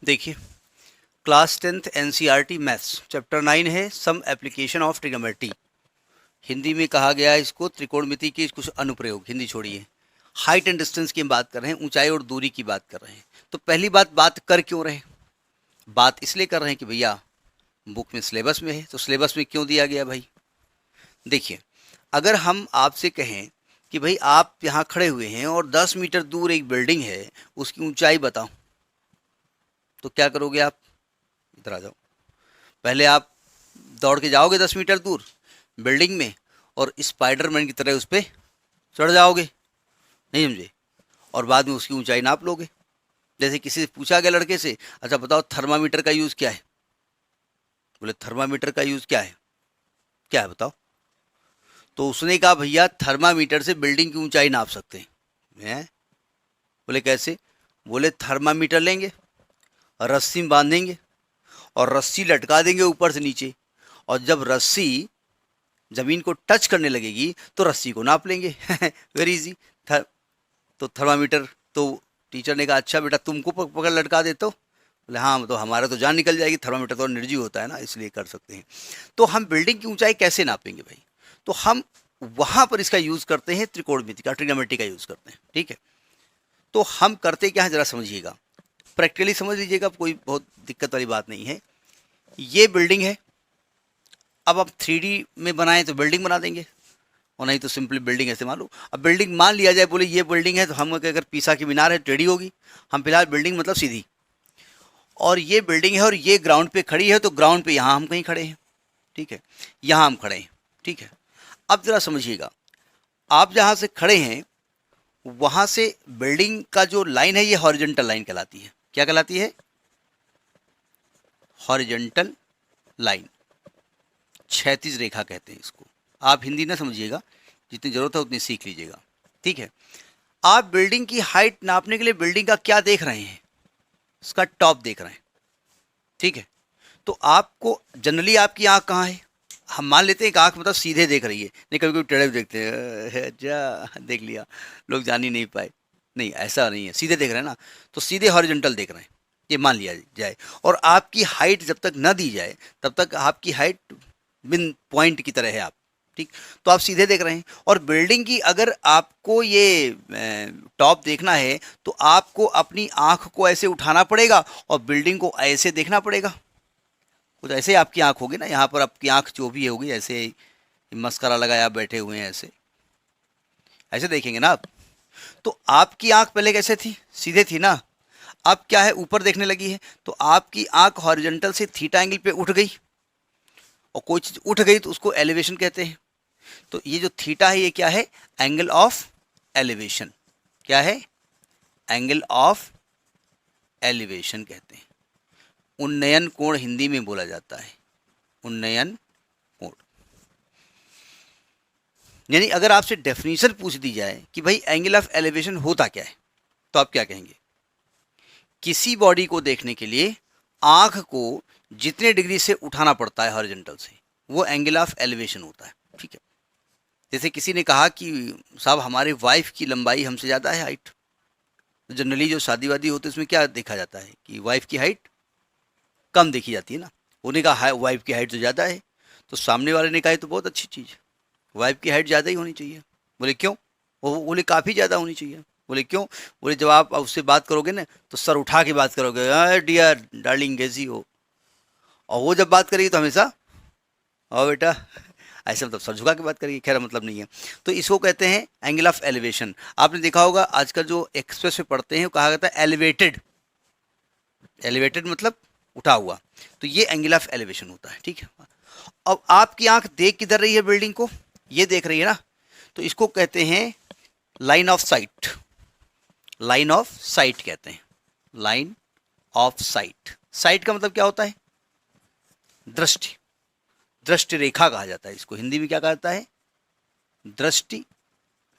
देखिए, class 10th NCERT maths chapter 9 है some application of trigonometry. Hindi में कहा गया है इसको त्रिकोणमिति के कुछ अनुप्रयोग। हिंदी छोड़िए, हाइट एंड डिस्टेंस की हम बात कर रहे हैं, ऊंचाई और दूरी की बात कर रहे हैं। तो पहली बात कर क्यों रहे हैं? बात इसलिए कर रहे हैं कि भैया बुक में सिलेबस में है, तो सिलेबस में क्यों दिया गया भाई? देखिए, अगर हम आपसे कहें कि भाई आप यहाँ खड़े हुए हैं और 10 मीटर दूर एक बिल्डिंग है, उसकी ऊंचाई बताओ, तो क्या करोगे आप? इधर आ जाओ। पहले आप दौड़ के जाओगे 10 मीटर दूर बिल्डिंग में और स्पाइडरमैन की तरह उस पर चढ़ जाओगे, नहीं समझे? और बाद में उसकी ऊंचाई नाप लोगे। जैसे किसी से पूछा गया लड़के से, अच्छा बताओ थर्मामीटर का यूज़ क्या है? बोले थर्मामीटर का यूज़ क्या है बताओ? तो उसने कहा भैया थर्मामीटर से बिल्डिंग की ऊंचाई नाप सकते हैं। बोले कैसे? बोले थर्मामीटर लेंगे, रस्सी में बांधेंगे और रस्सी लटका देंगे ऊपर से नीचे, और जब रस्सी जमीन को टच करने लगेगी तो रस्सी को नाप लेंगे। Very easy. तो थर्मामीटर, तो टीचर ने कहा अच्छा बेटा तुमको पकड़ लटका देते हो? बोले हाँ, तो हमारा तो जान निकल जाएगी, थर्मामीटर तो निर्जीव होता है ना, इसलिए कर सकते हैं। तो हम बिल्डिंग की ऊंचाई कैसे नापेंगे भाई? तो हम वहां पर इसका यूज करते हैं, त्रिकोणमिति का, ट्रिग्नोमेट्री का यूज करते हैं। ठीक है, तो हम करते क्या है जरा समझिएगा, प्रैक्टिकली समझ लीजिएगा, कोई बहुत दिक्कत वाली बात नहीं है। ये बिल्डिंग है, अब आप 3D में बनाएं तो बिल्डिंग बना देंगे, और नहीं तो सिंपली बिल्डिंग ऐसे मान लो। अब बिल्डिंग मान लिया जाए, बोले ये बिल्डिंग है, तो हम अगर पीसा की मीनार है टेढ़ी होगी, हम फिलहाल बिल्डिंग मतलब सीधी, और ये बिल्डिंग है और ये ग्राउंड पे खड़ी है, तो ग्राउंड पे यहाँ हम कहीं खड़े हैं, ठीक है, यहाँ हम खड़े हैं, ठीक है। अब जरा समझिएगा, आप जहाँ से खड़े हैं वहाँ से बिल्डिंग का जो लाइन है ये हॉरिजॉन्टल लाइन कहलाती है। क्या कहलाती है? हॉरिजॉन्टल लाइन, क्षैतिज रेखा कहते हैं इसको। आप हिंदी ना समझिएगा, जितनी ज़रूरत है उतनी सीख लीजिएगा, ठीक है। आप बिल्डिंग की हाइट नापने के लिए बिल्डिंग का क्या देख रहे हैं? इसका टॉप देख रहे हैं, ठीक है। तो आपको जनरली आपकी आंख कहाँ है? हम मान लेते हैं कि आंख मतलब सीधे देख रही है, नहीं कभी कभी टेढ़े भी देखते हैं, अच्छा देख लिया, लोग जान ही नहीं पाए। नहीं, ऐसा नहीं है, सीधे देख रहे हैं ना, तो सीधे हॉरिजॉन्टल देख रहे हैं, ये मान लिया जाए। और आपकी हाइट जब तक न दी जाए तब तक आपकी हाइट बिन पॉइंट की तरह है आप, ठीक। तो आप सीधे देख रहे हैं, और बिल्डिंग की अगर आपको ये टॉप देखना है तो आपको अपनी आंख को ऐसे उठाना पड़ेगा और बिल्डिंग को ऐसे देखना पड़ेगा। कुछ ऐसे ही आपकी आंख होगी ना, यहाँ पर आपकी आंख जो भी होगी ऐसे मस्करा लगाया आप बैठे हुए हैं, ऐसे ऐसे देखेंगे ना आप। तो आपकी आंख पहले कैसे थी? सीधे थी ना। अब क्या है, ऊपर देखने लगी है, तो आपकी आंख हॉरिजॉन्टल से थीटा एंगल पे उठ गई, और कोई चीज़ उठ गई तो उसको एलिवेशन कहते हैं। तो ये जो थीटा है ये क्या है? Angle of elevation. क्या है? एंगल ऑफ एलिवेशन कहते हैं। उन्नयन कोण हिंदी में बोला जाता है, उन्नयन कोण। यानी अगर आपसे डेफिनेशन पूछ दी जाए कि भाई एंगल ऑफ एलिवेशन होता क्या है, तो आप क्या कहेंगे? किसी बॉडी को देखने के लिए आंख को जितने डिग्री से उठाना पड़ता है हॉरिजॉन्टल से, वो एंगल ऑफ एलिवेशन होता है, ठीक है। जैसे किसी ने कहा कि साहब हमारे वाइफ की लंबाई हमसे ज़्यादा है, हाइट। जनरली जो शादी वादी होती है उसमें क्या देखा जाता है कि वाइफ की हाइट कम देखी जाती है ना। उन्होंने कहा वाइफ की हाइट तो ज़्यादा है, तो सामने वाले ने कहा तो बहुत अच्छी चीज़, वाइफ की हाइट ज़्यादा ही होनी चाहिए। बोले क्यों? वो बोले काफ़ी ज़्यादा होनी चाहिए। बोले क्यों? बोले जब आप उससे बात करोगे ना तो सर उठा के बात करोगे, डियर डार्लिंग कैसी हो, और वो जब बात करेगी तो हमेशा ओ बेटा, ऐसे मतलब सर झुका के बात करेगी। खैर मतलब नहीं है। तो इसको कहते हैं एंगल ऑफ एलिवेशन। आपने देखा होगा आजकल जो एक्सप्रेस में पढ़ते हैं वो कहा जाता है एलिवेटेड, एलिवेटेड मतलब उठा हुआ। तो ये एंगल ऑफ एलिवेशन होता है, ठीक है। अब आपकी आंख देख किधर रही है बिल्डिंग को? ये देख रही है ना, तो इसको कहते हैं line of site. Line of site कहते हैं, लाइन ऑफ साइट। साइट का मतलब क्या होता है? दृष्टि। दृष्टि रेखा कहा जाता है इसको, हिंदी में क्या कहा जाता है? दृष्टि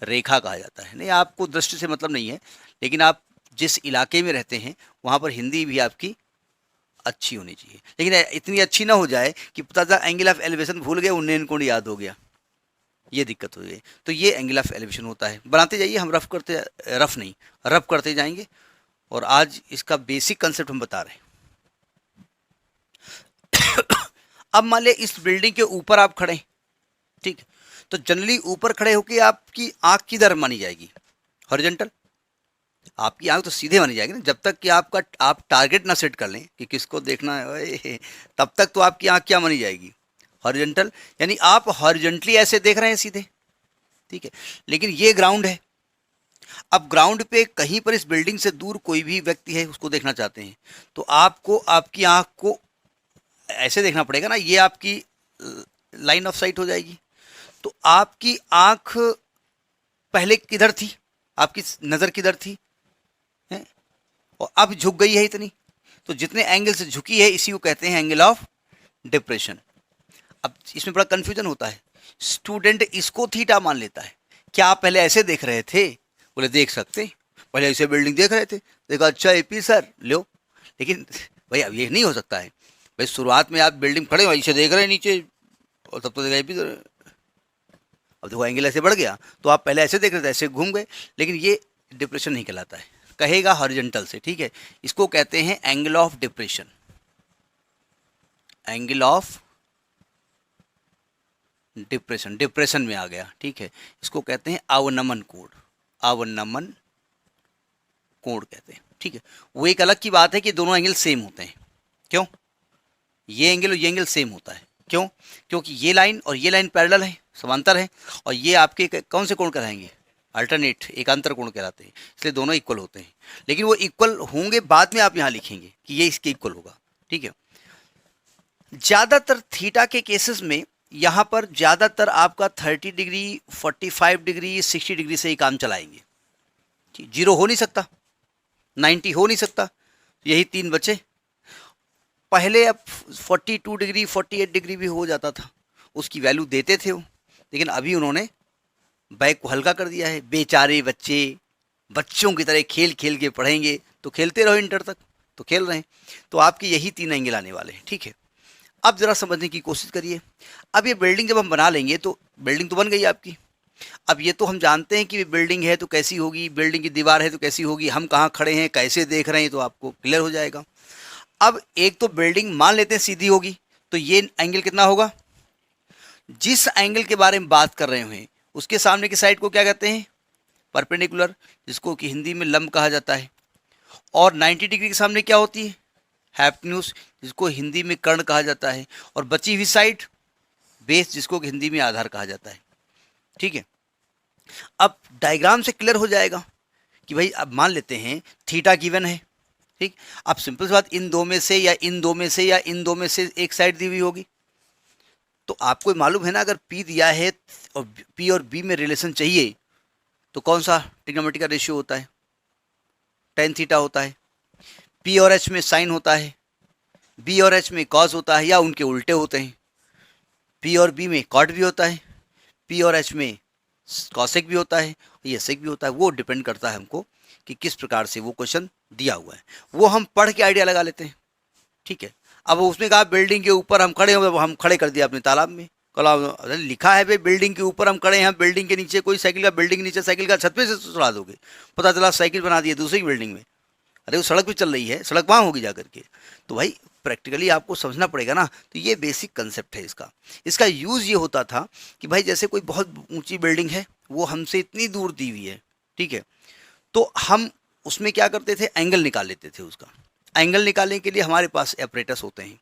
रेखा कहा जाता है। नहीं, आपको दृष्टि से मतलब नहीं है, लेकिन आप जिस इलाके में रहते हैं वहाँ पर हिंदी भी आपकी अच्छी होनी चाहिए, लेकिन इतनी अच्छी ना हो जाए कि पता था एंगल ऑफ एलिवेशन भूल गए, उन्नयन कोण याद हो गया, ये दिक्कत हो गई। तो ये एंगल ऑफ एलिवेशन होता है। बनाते जाइए, हम रफ नहीं रब करते जाएंगे, और आज इसका बेसिक कंसेप्ट हम बता रहे हैं। अब मान लिया इस बिल्डिंग के ऊपर आप खड़े हैं, ठीक, तो जनरली ऊपर खड़े होकर आपकी आंख किधर मानी जाएगी? हॉरिजॉन्टल। आपकी आंख तो सीधे मानी जाएगी ना, जब तक कि आप टारगेट ना सेट कर लें कि किसको देखना है, ओए, तब तक तो आपकी आंख क्या मानी जाएगी? हॉरिजॉन्टल। यानी आप हॉरिजॉन्टली ऐसे देख रहे हैं सीधे, ठीक है। लेकिन ये ग्राउंड है। अब ग्राउंड पे कहीं पर इस बिल्डिंग से दूर कोई भी व्यक्ति है, उसको देखना चाहते हैं, तो आपको आपकी आंख को ऐसे देखना पड़ेगा ना, ये आपकी लाइन ऑफ साइट हो जाएगी। तो आपकी आंख पहले किधर थी? आपकी नज़र किधर थी है? और अब झुक गई है इतनी, तो जितने एंगल से झुकी है इसी को कहते हैं एंगल ऑफ डिप्रेशन। अब इसमें बड़ा कंफ्यूजन होता है, स्टूडेंट इसको थीटा मान लेता है। क्या आप पहले ऐसे देख रहे थे? बोले देख सकते, पहले ऐसे बिल्डिंग देख रहे थे, देखा अच्छा एपी सर लो। लेकिन भाई अब ये नहीं हो सकता है भाई, शुरुआत में आप बिल्डिंग खड़े हो ऐसे देख रहे हैं नीचे, और तब तो देखा एपी सर, अब देखो एंगल ऐसे बढ़ गया, तो आप पहले ऐसे देख रहे थे ऐसे घूम गए। लेकिन ये डिप्रेशन नहीं कहलाता है, कहेगा हॉरिजॉन्टल से, ठीक है। इसको कहते हैं angle of depression, angle of depression, depression में आ गया, ठीक है। इसको कहते हैं अवनमन कोण, अवनमन कोण कहते हैं, ठीक है। वो एक अलग की बात है कि दोनों एंगल सेम होते हैं। क्यों? ये एंगल और ये एंगल सेम होता है, क्यों? क्योंकि ये लाइन और ये लाइन पैरेलल है, समांतर है, और ये आपके कौन से कोण कहलाएंगे? अल्टरनेट, एकांतर कोण कहलाते हैं, इसलिए दोनों इक्वल होते हैं। लेकिन वो इक्वल होंगे बाद में आप यहाँ लिखेंगे कि ये इसके इक्वल होगा, ठीक है। ज़्यादातर थीटा के केसेस में यहाँ पर ज़्यादातर आपका 30 डिग्री, 45 डिग्री, 60 डिग्री से ही काम चलाएंगे। जीरो हो नहीं सकता, 90 हो नहीं सकता, यही तीन बचे। पहले अब 42 डिग्री, 48 डिग्री भी हो जाता था, उसकी वैल्यू देते थे वो, लेकिन अभी उन्होंने बैग को हल्का कर दिया है। बेचारे बच्चे बच्चों की तरह खेल खेल के पढ़ेंगे, तो खेलते रहो इंटर तक, तो खेल रहे हैं। तो आपके यही तीन एंगल आने वाले हैं, ठीक है। अब ज़रा समझने की कोशिश करिए। अब ये बिल्डिंग जब हम बना लेंगे, तो बिल्डिंग तो बन गई आपकी। अब ये तो हम जानते हैं कि बिल्डिंग है तो कैसी होगी, बिल्डिंग की दीवार है तो कैसी होगी, हम कहाँ खड़े हैं, कैसे देख रहे हैं, तो आपको क्लियर हो जाएगा। अब एक तो बिल्डिंग मान लेते हैं सीधी होगी, तो ये एंगल कितना होगा? जिस एंगल के बारे में बात कर रहे हैं उसके सामने की साइड को क्या कहते हैं? परपेंडिकुलर, जिसको कि हिंदी में लंब कहा जाता है। और 90 डिग्री के सामने क्या होती है? हाइपोटेन्यूज, जिसको हिंदी में कर्ण कहा जाता है। और बची हुई साइड बेस, जिसको कि हिंदी में आधार कहा जाता है, ठीक है। अब डायग्राम से क्लियर हो जाएगा कि भाई अब मान लेते हैं थीटा गिवन है, ठीक। अब सिंपल सी बात, इन दो में से या इन दो में से या इन दो में से एक साइड दी हुई होगी। तो आपको मालूम है ना, अगर पी दिया है और पी और बी में रिलेशन चाहिए, तो कौन सा ट्रिग्नोमेट्री का रेशियो होता है? टेन थीटा होता है। पी और एच में साइन होता है, बी और एच में कॉस होता है, या उनके उल्टे होते हैं। पी और बी में कॉट भी होता है, पी और एच में कॉसेक भी होता है, ये सेक भी होता है। वो डिपेंड करता है हमको कि किस प्रकार से वो क्वेश्चन दिया हुआ है, वो हम पढ़ के आइडिया लगा लेते हैं, ठीक है। अब उसने कहा बिल्डिंग के ऊपर हम खड़े हो, हम खड़े कर दिया अपने तालाब में। कल लिखा है भाई बिल्डिंग के ऊपर हम खड़े हैं, बिल्डिंग के नीचे कोई साइकिल का, बिल्डिंग के नीचे साइकिल का छत पे से चढ़ा दोगे, पता चला साइकिल बना दी है दूसरी बिल्डिंग में। अरे वो सड़क पे चल रही है, सड़क वहाँ होगी जा करके। तो भाई प्रैक्टिकली आपको समझना पड़ेगा ना। तो ये बेसिक कंसेप्ट है इसका। इसका यूज़ ये होता था कि भाई जैसे कोई बहुत ऊंची बिल्डिंग है, वो हमसे इतनी दूर दी हुई है, ठीक है, तो हम उसमें क्या करते थे, एंगल निकाल लेते थे उसका। एंगल निकालने के लिए हमारे पास एपरेटस होते हैं।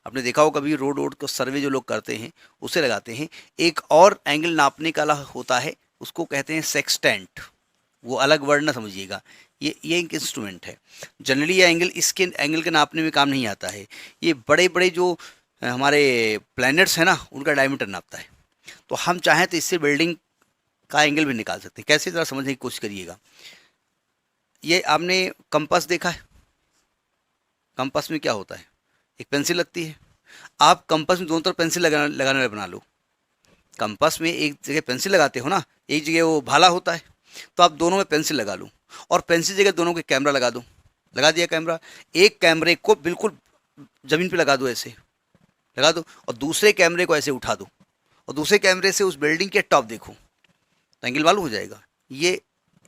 आपने देखा हो कभी रोड को सर्वे जो लोग करते हैं उसे लगाते हैं। एक और एंगल नापने का होता है, उसको कहते हैं सेक्सटेंट। वो अलग वर्ड ना समझिएगा, ये एक इंस्ट्रूमेंट है। जनरली ये एंगल इसके एंगल के नापने में काम नहीं आता है। ये बड़े बड़े जो हमारे प्लैनेट्स हैं ना, उनका डायमीटर नापता है। तो हम चाहें तो इससे बिल्डिंग का एंगल भी निकाल सकते हैं। कैसे, ज़रा समझने की कोशिश करिएगा। ये आपने कंपास देखा है? कंपास में क्या होता है? एक पेंसिल लगती है। आप कंपास में दोनों तरफ पेंसिल लगाने वाले बना लो। कंपास में एक जगह पेंसिल लगाते हो ना, एक जगह वो भाला होता है, तो आप दोनों में पेंसिल लगा लो, और पेंसिल जगह दोनों के कैमरा लगा दो। लगा दिया कैमरा, एक कैमरे को बिल्कुल ज़मीन पे लगा दो, ऐसे लगा दो, और दूसरे कैमरे को ऐसे उठा दो, और दूसरे कैमरे से उस बिल्डिंग के टॉप देखो, तो एंगल मालूम हो जाएगा। ये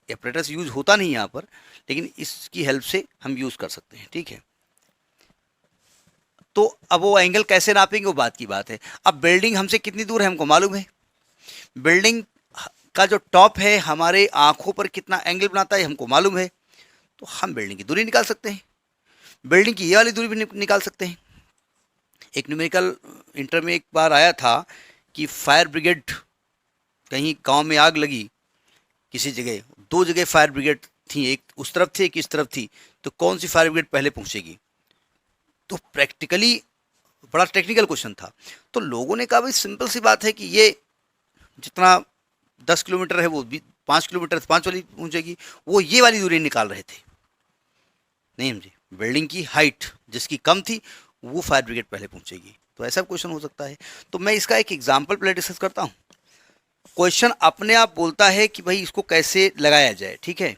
एपरेटस यूज़ होता नहीं यहाँ पर, लेकिन इसकी हेल्प से हम यूज़ कर सकते हैं, ठीक है। तो अब वो एंगल कैसे नापेंगे वो बात की बात है। अब बिल्डिंग हमसे कितनी दूर है हमको मालूम है, बिल्डिंग का जो टॉप है हमारे आंखों पर कितना एंगल बनाता है हमको मालूम है, तो हम बिल्डिंग की दूरी निकाल सकते हैं, बिल्डिंग की ये वाली दूरी भी निकाल सकते हैं। एक न्यूमेरिकल इंटर में एक बार आया था कि फायर ब्रिगेड, कहीं गांव में आग लगी किसी जगह, दो जगह फायर ब्रिगेड थी, एक उस तरफ थी एक इस तरफ थी, तो कौन सी फायर ब्रिगेड पहले पहुंचेगी? तो प्रैक्टिकली बड़ा टेक्निकल क्वेश्चन था। तो लोगों ने कहा भाई सिंपल सी बात है कि ये जितना 10 किलोमीटर है वो 5 किलोमीटर 5 वाली पहुंचेगी, वो ये वाली दूरी निकाल रहे थे। नहीं समझे, बिल्डिंग की हाइट जिसकी कम थी वो फायर ब्रिगेड पहले पहुंचेगी। तो ऐसा क्वेश्चन हो सकता है। तो मैं इसका एक एग्जाम्पल पहले डिस्कस करता हूँ। क्वेश्चन अपने आप बोलता है कि भाई इसको कैसे लगाया जाए, ठीक है।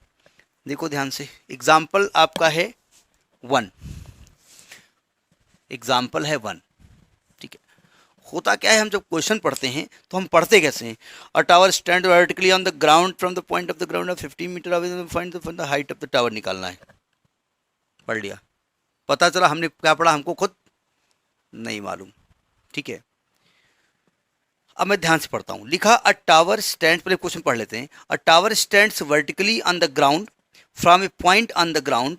देखो ध्यान से, एग्जाम्पल आपका है 1, एग्जाम्पल है 1, ठीक है। होता क्या है, हम जब क्वेश्चन पढ़ते हैं तो हम पढ़ते कैसे हैं? A tower stand vertically on the ground from the point of the ground of 15 metre away, find the height of the tower निकालना है। पढ़ लिया, पता चला हमने क्या पढ़ा हमको खुद नहीं मालूम, ठीक है। अब मैं ध्यान से पढ़ता हूँ। लिखा अ टावर स्टैंड, पहले क्वेश्चन पढ़ लेते हैं। A tower stands vertically on the ground from a point on the ground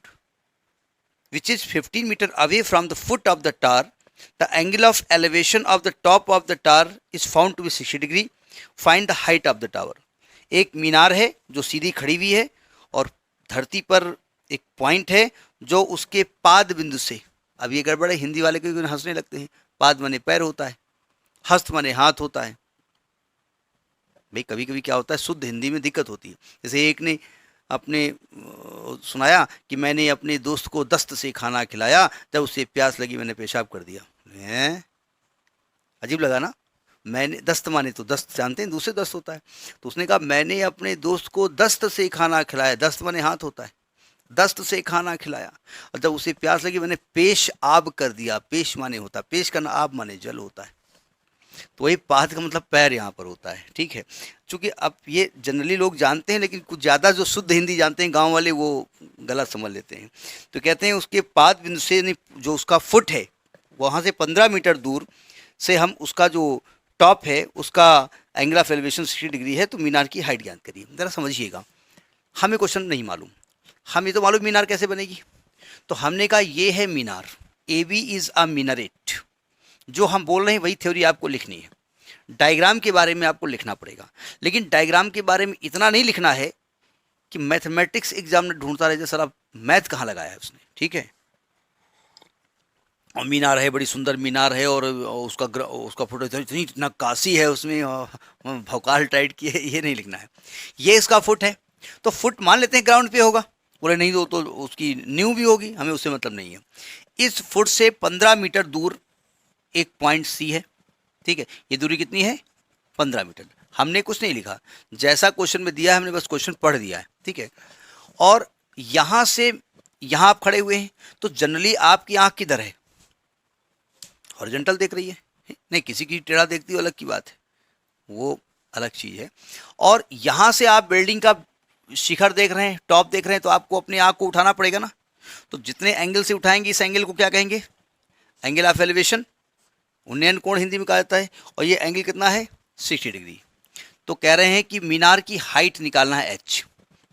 which is 15 meter away from the foot of the tower. The angle of elevation of the top of the tower is found to be 60 degree. Find the height of the tower. एक मीनार है जो सीधी खड़ी हुई है और धरती पर एक पॉइंट है जो उसके पाद बिंदु से, अब ये गड़बड़ है, हिंदी वाले को हंसने लगते हैं। पाद माने पैर होता है, हस्त माने हाथ होता है। भाई कभी कभी क्या होता है, शुद्ध हिंदी में दिक्कत होती है। जैसे एक ने अपने सुनाया कि मैंने अपने दोस्त को दस्त से खाना खिलाया, जब उसे प्यास लगी मैंने पेशाब कर दिया। अजीब लगा ना। मैंने, दस्त माने तो दस्त जानते हैं, दूसरे दस्त होता है। तो उसने कहा मैंने अपने दोस्त को दस्त से खाना खिलाया, दस्त माने हाथ होता है, दस्त से खाना खिलाया, और जब उसे प्यास लगी मैंने पेश आब कर दिया। पेश माने होता है, पेश करना, आब माने जल होता है। तो वही पाद का मतलब पैर यहाँ पर होता है, ठीक है। चूंकि अब ये जनरली लोग जानते हैं, लेकिन कुछ ज़्यादा जो शुद्ध हिंदी जानते हैं गांव वाले वो गलत समझ लेते हैं। तो कहते हैं उसके पाद बिंदु से जो उसका फुट है वहाँ से 15 मीटर दूर से हम उसका जो टॉप है उसका एंगल ऑफ एलिवेशन 60 डिग्री है, तो मीनार की हाइट ज्ञात करिए। ज़रा समझिएगा, हमें क्वेश्चन नहीं मालूम, हमें तो मालूम मीनार कैसे बनेगी। तो हमने कहा ये है मीनार, A B is a minaret. जो हम बोल रहे हैं वही थ्योरी आपको लिखनी है। डायग्राम के बारे में आपको लिखना पड़ेगा, लेकिन डायग्राम के बारे में इतना नहीं लिखना है कि मैथमेटिक्स एग्जाम में ढूंढता रहे सर अब मैथ कहाँ लगाया है उसने, ठीक है। और मीनार है, बड़ी सुंदर मीनार है, और उसका फोटो इतनी नक्काशी है उसमें, भौकाल टाइट की है, ये नहीं लिखना है। ये इसका फुट है, तो फुट मान लेते हैं ग्राउंड पे होगा, बोले नहीं तो उसकी न्यू भी होगी, हमें उससे मतलब नहीं है। इस फुट से 15 मीटर दूर एक पॉइंट सी है, ठीक है। ये दूरी कितनी है? 15 मीटर। हमने कुछ नहीं लिखा, जैसा क्वेश्चन में दिया है हमने बस क्वेश्चन पढ़ दिया है, ठीक है। और यहाँ से यहाँ आप खड़े हुए हैं, तो जनरली आपकी आँख किधर है? हॉरिजॉन्टल देख रही है, नहीं किसी की टेढ़ा देखती है अलग की बात है, वो अलग चीज़ है। और यहाँ से आप बिल्डिंग का शिखर देख रहे हैं, टॉप देख रहे हैं, तो आपको अपनी आँख को उठाना पड़ेगा ना। तो जितने एंगल से उठाएंगे इस एंगल को क्या कहेंगे? एंगल ऑफ एलिवेशन, उन्नयन कोण हिंदी में कहा जाता है। और ये एंगल कितना है? 60 डिग्री। तो कह रहे हैं कि मीनार की हाइट निकालना है h।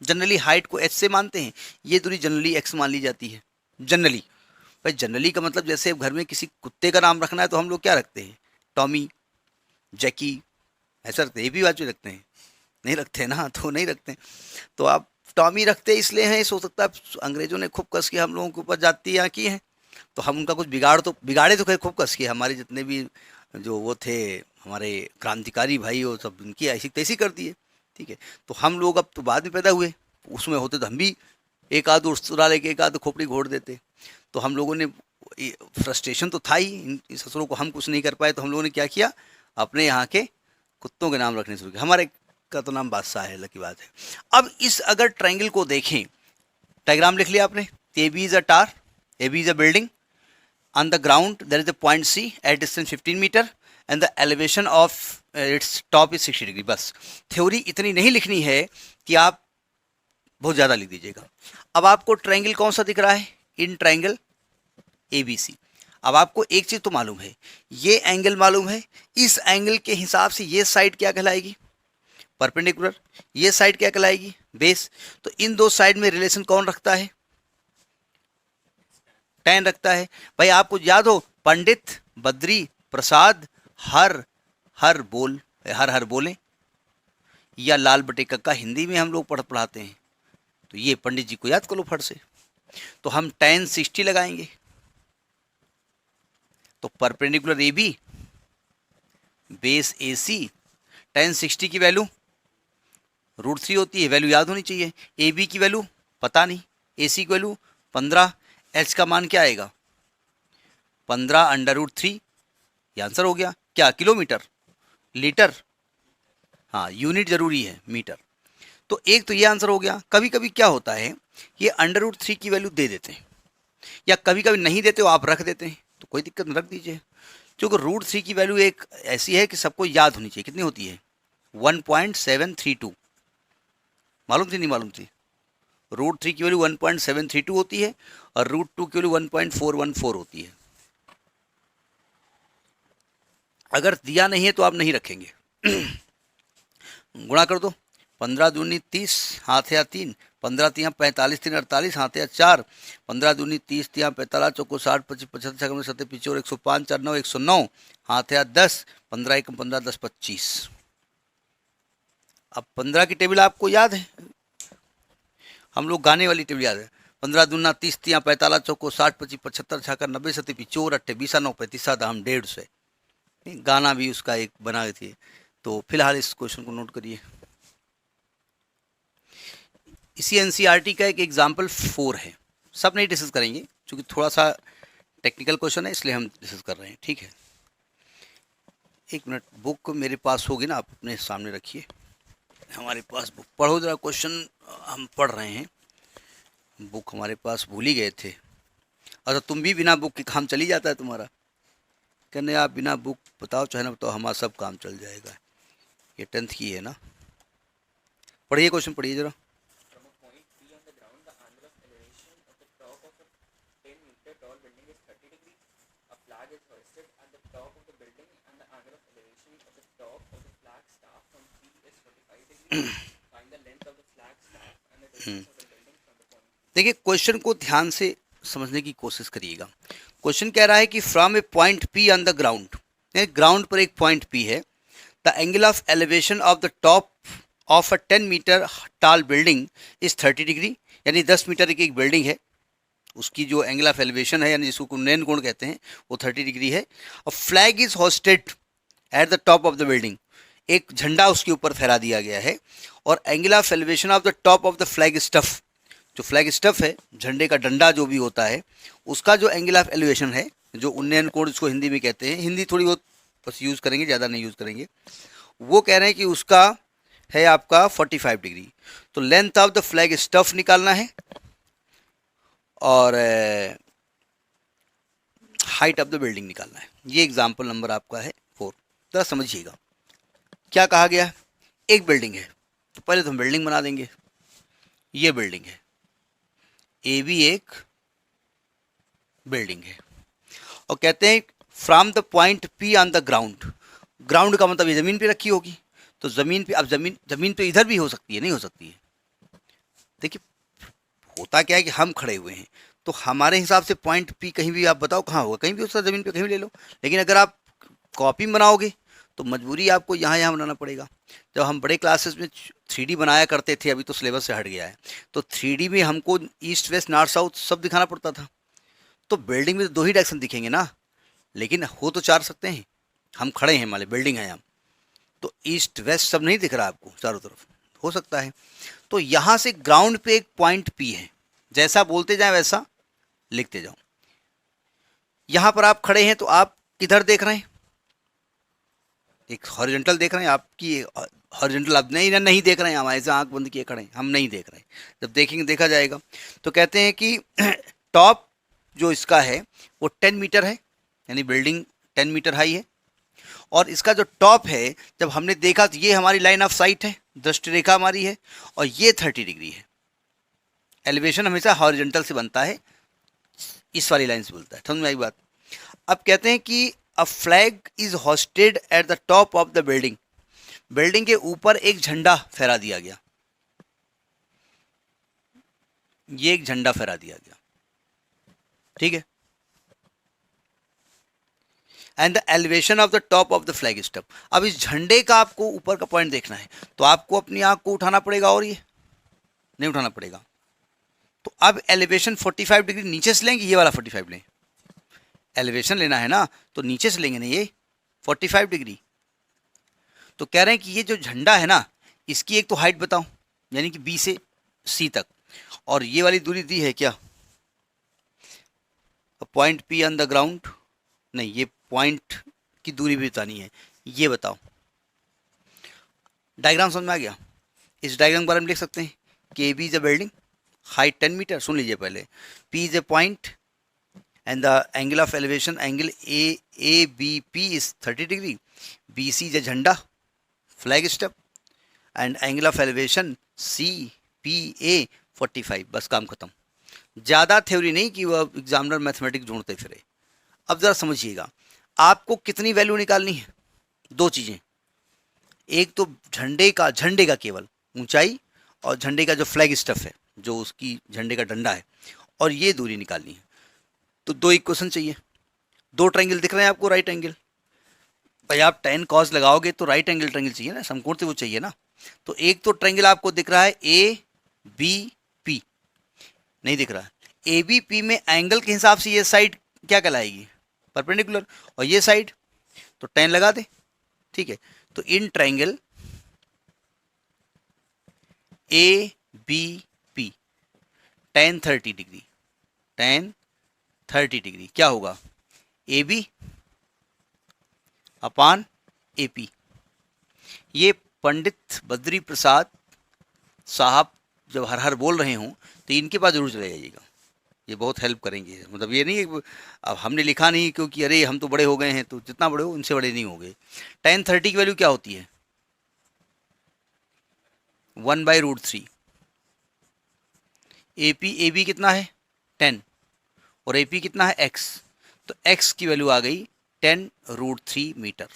जनरली हाइट को h से मानते हैं, ये दूरी जनरली x मान ली जाती है। जनरली भाई, जनरली का मतलब जैसे घर में किसी कुत्ते का नाम रखना है तो हम लोग क्या रखते हैं? टॉमी, जैकी, ऐसा रखते हैं। ये भी बात रखते हैं? नहीं रखते ना, तो नहीं रखते। तो आप टॉमी रखते इसलिए हैं, हो सकता है अंग्रेजों ने खूब कस के हम लोगों के ऊपर जातियाँ की हैं, तो हम उनका कुछ बिगाड़े तो खैर खूब कस के, हमारे जितने भी जो वो थे हमारे क्रांतिकारी भाई, वो सब उनकी ऐसी तैसी कर दिए, ठीक है। तो हम लोग अब तो बाद में पैदा हुए, उसमें होते तो हम भी एक आध उड़ा लेके एक आध खोपड़ी घोड़ देते। तो हम लोगों ने, फ्रस्ट्रेशन तो था ही, इन ससुरों को हम कुछ नहीं कर पाए, तो हम लोगों ने क्या किया, अपने यहाँ के कुत्तों के नाम रखने शुरू किया। हमारे का तो नाम बादशाह है, लकी बात है। अब इस अगर ट्रायंगल को देखें, डायग्राम लिख लिया आपने, A B is a tower, A B is a building, on the ground there is a point C at distance 15 meter and the elevation of its top is 60 degree। बस theory इतनी नहीं लिखनी है कि आप बहुत ज़्यादा लिख दीजिएगा। अब आपको ट्रायंगल कौन सा दिख रहा है? In triangle ABC। अब आपको एक चीज तो मालूम है, ये एंगल मालूम है, इस एंगल के हिसाब से ये साइड क्या कहलाएगी, परपेंडिकुलर, ये साइड क्या कहलाएगी, बेस। तो इन दो साइड में रिलेशन कौन रखता है, tan रखता है। भाई आपको याद हो, पंडित, बद्री, प्रसाद, हर हर बोल, हर हर बोले, या लाल बटे कक्का हिंदी में हम लोग पढ़ाते हैं, तो ये पंडित जी को याद कर लो फट से। तो हम tan 60 लगाएंगे, तो perpendicular A B, base A C, tan 60 की वैल्यू √3 होती है, वैल्यू याद होनी चाहिए। ए बी की वैल्यू पता नहीं, ए सी की वैल्यू 15, एच का मान क्या आएगा 15√3, ये आंसर हो गया। क्या किलोमीटर, लीटर, हाँ यूनिट जरूरी है मीटर। तो एक तो ये आंसर हो गया। कभी कभी क्या होता है, ये √3 की वैल्यू दे देते हैं, या कभी कभी नहीं देते हो आप रख देते हैं, तो कोई दिक्कत नहीं, रख दीजिए। क्योंकि √3 की वैल्यू एक ऐसी है कि सबको याद होनी चाहिए। कितनी होती है 1.732, मालूम थी नहीं मालूम थी, √3 की वैल्यू 1.732 होती है और √2 की वैल्यू 1.414 होती है। अगर दिया नहीं है तो आप नहीं रखेंगे। गुणा कर दो, 15 दूनी 30, हाथ या 3, 15 तिया 45, 3 48, हाथ या 4, 15 दूनी 30, तिया 45, चौको 60, 25, 75, 70, पिछोर 105, 4 9, 109, हाथ या 10, 15 1 15, 10 25। अब 15 की टेबल आपको याद है, हम लोग गाने वाली टेबल याद है। 15 दूना 30, तिया 45, चौको 60, 25, 75, 56, 90, 70, पिचोर 28, 20, 9, 35, 7 हम 150। गाना भी उसका एक बना थे। तो फिलहाल इस क्वेश्चन को नोट करिए। इसी एनसीईआरटी का एक एग्जाम्पल 4 है, सब नहीं डिस्कस करेंगे क्योंकि थोड़ा सा टेक्निकल क्वेश्चन है, इसलिए हम डिस्कस कर रहे हैं, ठीक है। एक मिनट, बुक मेरे पास होगी ना, आप अपने सामने रखिए, हमारे पास बुक पढ़ो जरा, क्वेश्चन हम पढ़ रहे हैं, बुक हमारे पास भूल ही गए थे। अच्छा तुम भी बिना बुक के काम चली जाता है तुम्हारा, कहने आप बिना बुक बताओ चाहे ना बताओ हमारा सब काम चल जाएगा। ये 10th की है ना, पढ़िए क्वेश्चन, पढ़िए जरा। देखिए क्वेश्चन को ध्यान से समझने की कोशिश करिएगा। क्वेश्चन कह रहा है कि from a point P on the ground, ground पर एक पॉइंट पी है, the angle of elevation of the top of a 10 metre tall building is 30 degree, यानी 10 मीटर की एक बिल्डिंग है, उसकी जो एंगल ऑफ एलिवेशन है यानी जिसको उन्नयन कोण कहते हैं वो 30 डिग्री है। और flag is hosted at the top of the building, एक झंडा उसके ऊपर फहरा दिया गया है। और angle of elevation of the top of the flag stuff, जो फ्लैग स्टफ है झंडे का डंडा जो भी होता है उसका जो एंगल ऑफ एलिवेशन है, जो उन्नयन कोण जिसको हिंदी में कहते हैं, हिंदी थोड़ी बहुत बस यूज़ करेंगे, ज़्यादा नहीं यूज़ करेंगे, वो कह रहे हैं कि उसका है आपका 45 डिग्री। तो length of the flag stuff निकालना है और हाइट ऑफ द बिल्डिंग निकालना है। ये एग्जाम्पल नंबर आपका है 4। जरा समझिएगा क्या कहा गया है। एक बिल्डिंग है, तो पहले तो हम बिल्डिंग बना देंगे, ये बिल्डिंग है, ए भी एक बिल्डिंग है, और कहते हैं from the point P on the ground, ground का मतलब ये ज़मीन पे रखी होगी, तो ज़मीन पे, अब ज़मीन पे इधर भी हो सकती है, नहीं हो सकती है। देखिए होता क्या है कि हम खड़े हुए हैं, तो हमारे हिसाब से पॉइंट पी कहीं भी आप बताओ कहाँ होगा, कहीं भी हो सकता है, ज़मीन पे कहीं भी ले लो। लेकिन अगर आप कॉपी में बनाओगे तो मजबूरी आपको यहाँ यहाँ बनाना पड़ेगा। जब हम बड़े क्लासेस में 3D बनाया करते थे, अभी तो सिलेबस से हट गया है, तो 3D में हमको ईस्ट वेस्ट नॉर्थ साउथ सब दिखाना पड़ता था। तो बिल्डिंग में तो 2 ही डायरेक्शन दिखेंगे ना, लेकिन हो तो 4 सकते हैं। हम खड़े हैं, मान बिल्डिंग है हम, तो ईस्ट वेस्ट सब नहीं दिख रहा आपको, चारों तरफ हो सकता है। तो यहाँ से ग्राउंड पे एक पॉइंट पी है, जैसा बोलते जाए वैसा लिखते जाओ। यहाँ पर आप खड़े हैं तो आप किधर देख रहे हैं, एक हॉरिजॉन्टल देख रहे हैं, आपकी हॉरिजॉन्टल आप नहीं देख रहे हैं, हम ऐसे आंख बंद किए खड़े हैं, हम नहीं देख रहे हैं, जब देखेंगे देखा जाएगा। तो कहते हैं कि टॉप जो इसका है वो 10 मीटर है, यानी बिल्डिंग 10 मीटर हाई है, और इसका जो टॉप है जब हमने देखा तो ये हमारी लाइन ऑफ साइट है, दृष्टि रेखा हमारी है, और ये 30 डिग्री है। एलिवेशन हमेशा हॉरिजॉन्टल से बनता है, इस वाली लाइन से बोलता है, समझ में आई बात। अब कहते हैं कि a flag is hosted at the top of the building, building के ऊपर एक झंडा फहरा दिया गया, ये एक झंडा फहरा दिया गया, ठीक है। And the elevation of the top of the flag stub, अब इस झंडे का आपको ऊपर का पॉइंट देखना है, तो आपको अपनी आंख को उठाना पड़ेगा और ये नहीं उठाना पड़ेगा। तो अब एलिवेशन 45 डिग्री नीचे से लेंगे, ये वाला 45 लें, एलिवेशन लेना है ना तो नीचे से लेंगे ना ये 45 डिग्री। तो कह रहे हैं कि ये जो झंडा है ना, इसकी एक तो हाइट बताओ, यानी कि बी से सी तक, और ये वाली दूरी दी है क्या, point P on the ground, नहीं ये पॉइंट की दूरी भी बतानी है, ये बताओ। डायग्राम समझ में आ गया? इस डायग्राम के बारे में लिख सकते हैं कि A B is a building, height 10 meter, सुन लीजिए पहले, P is a point and the angle of elevation angle ABP is 30 degree, BC is a झंडा flag step and angle of elevation CPA 45, बस काम खत्म। ज़्यादा थ्योरी नहीं कि वह एग्जामिनर मैथमेटिक्स ढूंढते फिरे। अब ज़रा समझिएगा, आपको कितनी वैल्यू निकालनी है, दो चीज़ें, एक तो झंडे का केवल ऊंचाई, और झंडे का जो फ्लैग स्टफ है, जो उसकी झंडे का डंडा है, और ये दूरी निकालनी है। तो दो इक्वेशन चाहिए, दो ट्रायंगल दिख रहे हैं आपको, राइट एंगल, भाई आप tan cos लगाओगे तो राइट एंगल ट्रायंगल चाहिए ना, समकोण त्रिभुज चाहिए ना। तो एक तो ट्रायंगल आपको दिख रहा है ABP, नहीं दिख रहा है। ABP में एंगल के हिसाब से ये साइड क्या कहलाएगी, परपेंडिकुलर, और ये साइड तो tan लगा दे, ठीक है। तो in triangle ABP tan 30 degree, tan 30 degree क्या होगा, AB अपान AP। ये पंडित बद्री प्रसाद साहब जब हर हर बोल रहे हों तो इनके पास जरूर चले जाइएगा, ये बहुत हेल्प करेंगे। मतलब ये नहीं है अब हमने लिखा नहीं क्योंकि अरे हम तो बड़े हो गए हैं, तो जितना बड़े हो उनसे बड़े नहीं हो गए। tan 30 की वैल्यू क्या होती है, 1/√3। AB कितना है 10, और AP कितना है x, तो x की वैल्यू आ गई 10√3 मीटर।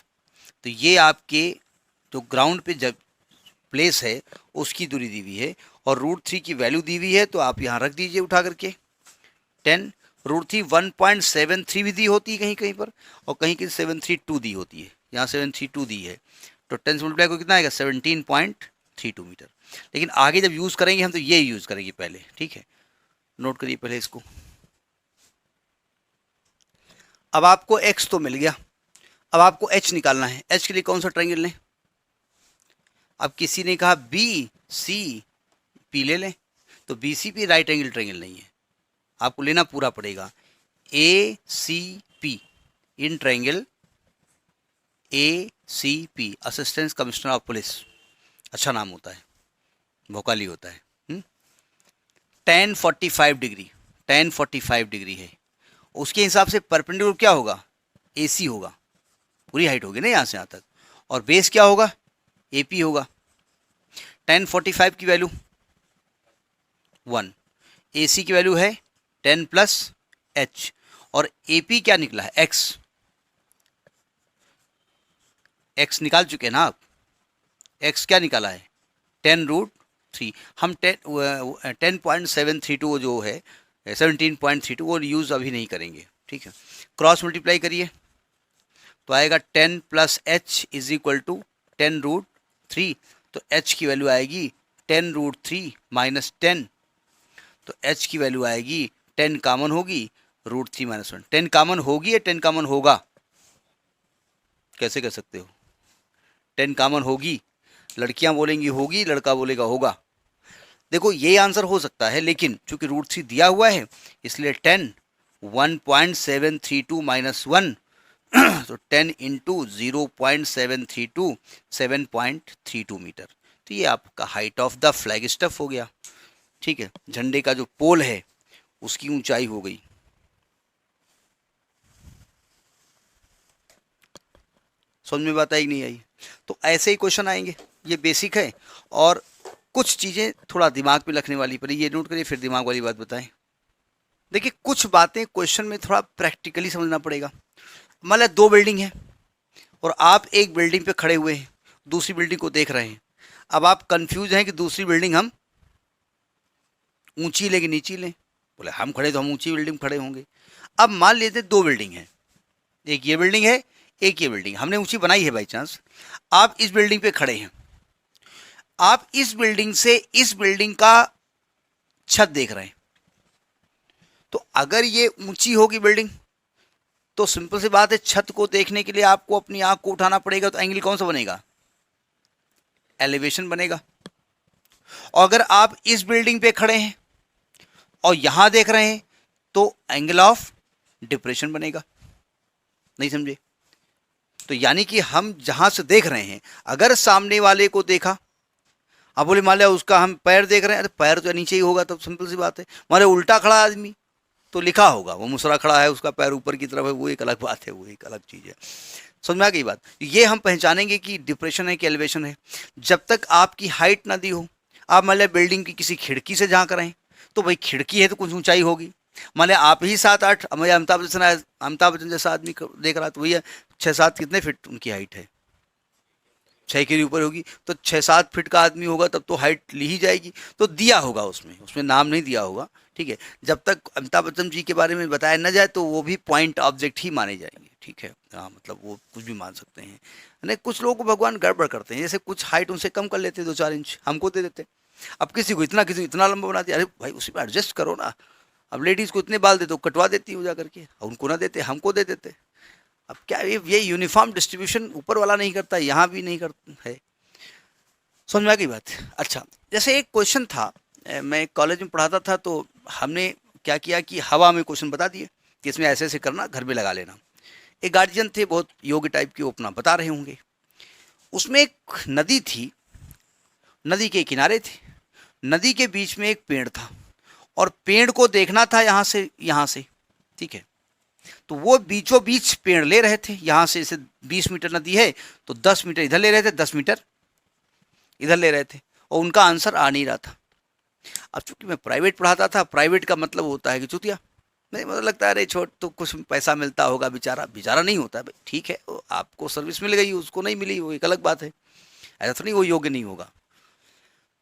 तो ये आपके जो ग्राउंड पे जब प्लेस है उसकी दूरी दी हुई है, और √3 की वैल्यू दी हुई है, तो आप यहाँ रख दीजिए उठा करके 10√3। 1.73 भी दी होती है कहीं कहीं पर, और कहीं कहीं 732 दी होती है, यहाँ 732 दी है, तो 10 से मल्टीप्लाई को कितना आएगा 17.32 मीटर। लेकिन आगे जब यूज़ करेंगे हम तो ये यूज़ करेंगे पहले, ठीक है, नोट करिए पहले इसको। अब आपको x तो मिल गया, अब आपको h निकालना है। h के लिए कौन सा ट्रायंगल लें, अब किसी ने कहा BCP ले लें, तो BCP राइट एंगल ट्रायंगल नहीं है, आपको लेना पूरा पड़ेगा ACP, in triangle ACP, assistant commissioner of police, अच्छा नाम होता है, भोकाली होता है। tan 45 डिग्री, tan 45 डिग्री है, उसके हिसाब से परपेंडिकुलर क्या होगा, AC होगा, पूरी हाइट होगी ना यहाँ से यहाँ तक, और बेस क्या होगा, AP होगा। tan 45 की वैल्यू 1, AC की वैल्यू है 10 प्लस H, और AP क्या निकला है X, X निकाल चुके हैं ना आप, X क्या निकाला है 10√3। हम 10.732 जो है 17.32 वो यूज़ अभी नहीं करेंगे, ठीक है। क्रॉस मल्टीप्लाई करिए तो आएगा 10 plus H is equal to 10√3, तो H की वैल्यू आएगी 10√3 माइनस 10, तो H की वैल्यू आएगी 10 कॉमन होगी, √3 माइनस 1, 10 कॉमन होगी या 10 कॉमन होगा, कैसे कर सकते हो, 10 कॉमन होगी, लड़कियां बोलेंगी होगी, लड़का बोलेगा होगा। देखो ये आंसर हो सकता है, लेकिन चूंकि √3 दिया हुआ है इसलिए 10 1.732 माइनस 1 तो 10 इंटू 0.732 7.32 मीटर। तो ये आपका height of the flag stuff हो गया, ठीक है, झंडे का जो पोल है उसकी ऊंचाई हो गई। समझ में बात आई नहीं आई? तो ऐसे ही क्वेश्चन आएंगे, ये बेसिक है, और कुछ चीज़ें थोड़ा दिमाग में रखने वाली पड़ी, ये नोट करिए फिर दिमाग वाली बात बताएं। देखिए कुछ बातें क्वेश्चन में थोड़ा प्रैक्टिकली समझना पड़ेगा। मान लिया दो बिल्डिंग है और आप एक बिल्डिंग पे खड़े हुए हैं, दूसरी बिल्डिंग को देख रहे हैं। अब आप कंफ्यूज हैं कि दूसरी बिल्डिंग हम ऊंची लें कि नीची लें। बोले हम खड़े तो हम ऊंची बिल्डिंग खड़े होंगे। अब मान लेते दो बिल्डिंग है, एक ये बिल्डिंग है, एक ये बिल्डिंग हमने ऊंची बनाई है बाई चांस। आप इस बिल्डिंग पे खड़े हैं, आप इस बिल्डिंग से इस बिल्डिंग का छत देख रहे हैं। तो अगर ये ऊंची होगी बिल्डिंग तो सिंपल सी बात है, छत को देखने के लिए आपको अपनी आंख को उठाना पड़ेगा, तो एंगल कौन सा बनेगा? एलिवेशन बनेगा। और अगर आप इस बिल्डिंग पे खड़े हैं और यहां देख रहे हैं तो एंगल ऑफ डिप्रेशन बनेगा। नहीं समझे? तो यानी कि हम जहां से देख रहे हैं, अगर सामने वाले को देखा, अब बोले मान लिया उसका हम पैर देख रहे हैं, अरे पैर तो नीचे ही होगा, तब सिंपल सी बात है। मान लिया उल्टा खड़ा आदमी तो लिखा होगा, वो मुसरा खड़ा है, उसका पैर ऊपर की तरफ है, वो एक अलग बात है, वो एक अलग चीज़ है। समझ में आ गई बात? ये हम पहचानेंगे कि डिप्रेशन है कि एलिवेशन है जब तक आपकी हाइट ना दी हो। आप मान लिया बिल्डिंग की किसी खिड़की से झांक रहे हैं, तो भाई खिड़की है तो कुछ ऊंचाई होगी। मान लिया आप ही 7-8, अमिताभ बच्चन जैसा आदमी देख रहा है, तो भैया 6-7 कितने फिट उनकी हाइट है? 6 के ऊपर होगी, तो 6-7 फीट का आदमी होगा तब तो हाइट ली ही जाएगी। तो दिया होगा उसमें नाम नहीं दिया होगा, ठीक है। जब तक अमिताभ बच्चन जी के बारे में बताया न जाए तो वो भी पॉइंट ऑब्जेक्ट ही माने जाएंगे, ठीक है। हाँ, मतलब वो कुछ भी मान सकते हैं। नहीं, कुछ लोगों को भगवान गड़बड़ करते हैं, जैसे कुछ हाइट उनसे कम कर लेते 2-4 इंच, हमको दे देते। अब किसी को इतना लंबा बना दिया, अरे भाई उसी में एडजस्ट करो ना। अब लेडीज़ को इतने बाल देते हो, कटवा देती हो जा करके, और उनको ना देते, हमको दे देते। अब क्या ये यूनिफॉर्म डिस्ट्रीब्यूशन ऊपर वाला नहीं करता, यहाँ भी नहीं करता है। समझ में आ गई बात? अच्छा, जैसे एक क्वेश्चन था, मैं कॉलेज में पढ़ाता था, तो हमने क्या किया कि हवा में क्वेश्चन बता दिए कि इसमें ऐसे ऐसे करना, घर में लगा लेना। एक गार्जियन थे, बहुत योग्य टाइप के, वो अपना बता रहे होंगे। उसमें एक नदी थी, नदी के किनारे थे, नदी के बीच में एक पेड़ था, और पेड़ को देखना था यहाँ से, ठीक है। तो वो बीचों बीच पेड़ ले रहे थे, यहाँ से जैसे 20 मीटर नदी है तो 10 मीटर इधर ले रहे थे, 10 मीटर इधर ले रहे थे, और उनका आंसर आ नहीं रहा था। अब चूंकि मैं प्राइवेट पढ़ाता था, प्राइवेट का मतलब होता है कि चुतिया, नहीं मतलब लगता है अरे छोट तो कुछ पैसा मिलता होगा, बेचारा बेचारा नहीं होता है भाई, ठीक है, आपको सर्विस मिल गई, उसको नहीं मिली, वो एक अलग बात है। ऐसा तो नहीं वो योग्य नहीं होगा।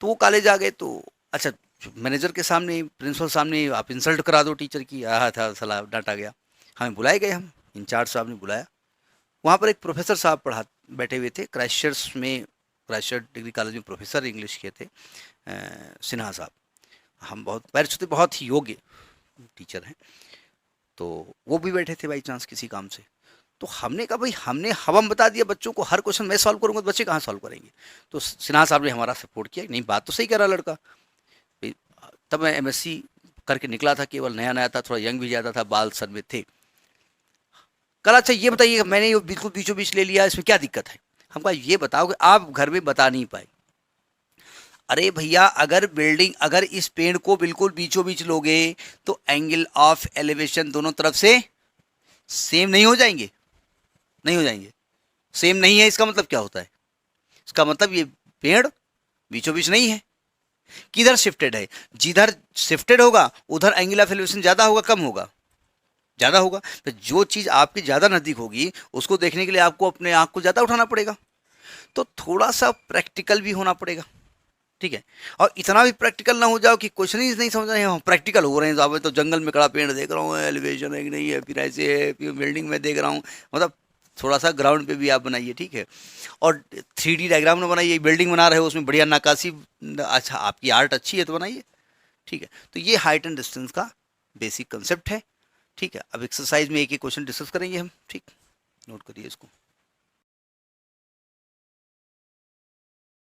तो वो कॉलेज आ गए, तो अच्छा मैनेजर के सामने, प्रिंसिपल सामने आप इंसल्ट करा दो टीचर की, आया था सलाह, डांटा गया। हमें बुलाए गए, हम इंचार्ज साहब ने बुलाया। वहाँ पर एक प्रोफेसर साहब बैठे हुए थे, क्राइस्टचर्च डिग्री कॉलेज में प्रोफेसर इंग्लिश के थे, सिन्हा साहब। हम बहुत पैर छूते, बहुत ही योग्य टीचर हैं। तो वो भी बैठे थे बाई चांस किसी काम से। तो हमने कहा भाई हमने हवा में बता दिया बच्चों को, हर क्वेश्चन मैं सॉल्व करूँगा तो बच्चे कहाँ सॉल्व करेंगे। तो सिन्हा साहब ने हमारा सपोर्ट किया, नहीं बात तो सही कह रहा लड़का। तब मैं MSc करके निकला था, केवल नया नया था, थोड़ा यंग भी ज़्यादा था, बाल सर में थे। कल अच्छा ये बताइए, मैंने ये बिल्कुल बीचों बीच ले लिया, इसमें क्या दिक्कत है? हम कहा ये बताओ कि आप घर में बता नहीं पाए। अरे भैया अगर इस पेड़ को बिल्कुल बीचों बीच लोगे तो एंगल ऑफ एलिवेशन दोनों तरफ से सेम नहीं हो जाएंगे? नहीं हो जाएंगे। सेम नहीं है, इसका मतलब क्या होता है? इसका मतलब ये पेड़ बीचों बीच नहीं है, किधर शिफ्टेड है। जिधर शिफ्टेड होगा उधर एंगल ऑफ एलिवेशन ज़्यादा होगा कम होगा? ज़्यादा होगा। तो जो चीज़ आपकी ज़्यादा नज़दीक होगी उसको देखने के लिए आपको अपने आँख को ज़्यादा उठाना पड़ेगा। तो थोड़ा सा प्रैक्टिकल भी होना पड़ेगा, ठीक है। और इतना भी प्रैक्टिकल ना हो जाओ कि क्वेश्चन ही नहीं समझ रहे हैं, प्रैक्टिकल हो रहे हैं साहब, तो जंगल में खड़ा पेड़ देख रहा हूँ, एलिवेशन है कि नहीं है, फिर ऐसे है, फिर बिल्डिंग में देख रहा हूँ। मतलब थोड़ा सा ग्राउंड पे भी आप बनाइए, ठीक है। और 3D डायग्राम में बनाइए, बिल्डिंग बना रहे हो उसमें बढ़िया नक्काशी, अच्छा आपकी आर्ट अच्छी है तो बनाइए, ठीक है। तो ये हाइट एंड डिस्टेंस का बेसिक कंसेप्ट है, ठीक है। अब एक्सरसाइज में एक क्वेश्चन डिस्कस करेंगे हम, ठीक, नोट करिए इसको।